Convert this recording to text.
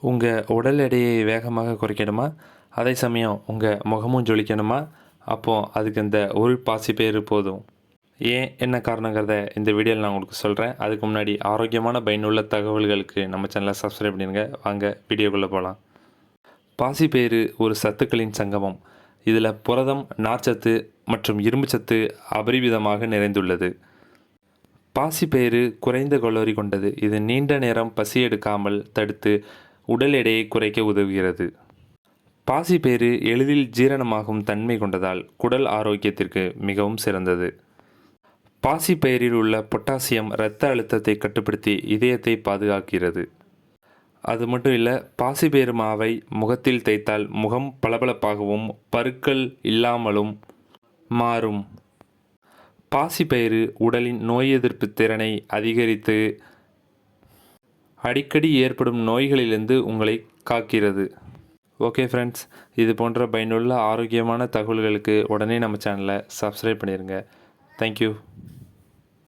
உங்கள் உடல் எடையை வேகமாக குறைக்கணுமா, அதே சமயம் உங்கள் முகமும் ஜொலிக்கணுமா? அப்போது அதுக்கு இந்த ஒரு பாசிப்பயிறு போதும். ஏன் என்ன காரணங்கிறத இந்த வீடியோவில் நான் உங்களுக்கு சொல்கிறேன். அதுக்கு முன்னாடி ஆரோக்கியமான பயனுள்ள தகவல்களுக்கு நம்ம சேனலை சப்ஸ்கிரைப் பண்ணிடுங்க. வாங்க வீடியோக்குள்ளே போகலாம். பாசிப்பயிறு ஒரு சத்துக்களின் சங்கமம். இதில் புரதம், நார்ச்சத்து மற்றும் இரும்புச்சத்து அபரிவிதமாக நிறைந்துள்ளது. பாசிப்பயிறு குறைந்த கலோரி கொண்டது. இது நீண்ட நேரம் பசி எடுக்காமல் தடுத்து உடல் எடையை குறைக்க உதவுகிறது. பாசிப்பயிறு எளிதில் ஜீரணமாகும் தன்மை கொண்டதால் குடல் ஆரோக்கியத்திற்கு மிகவும் சிறந்தது. பாசிப்பயிரில் உள்ள பொட்டாசியம் இரத்த அழுத்தத்தை கட்டுப்படுத்தி இதயத்தை பாதுகாக்கிறது. அது மட்டும் இல்லை, பாசிப்பயிறு மாவை முகத்தில் தேய்த்தால் முகம் பளபளப்பாகவும் பருக்கள் இல்லாமலும் மாறும். பாசிப்பயிறு உடலின் நோய் எதிர்ப்பு திறனை அதிகரித்து அடிக்கடி ஏற்படும் நோய்களிலிருந்து உங்களை காக்கிறது. ஓகே ஃப்ரெண்ட்ஸ், இது போன்ற பயனுள்ள ஆரோக்கியமான தகவல்களுக்கு உடனே நம்ம சேனலை சப்ஸ்கிரைப் பண்ணிடுங்க. தேங்க்யூ.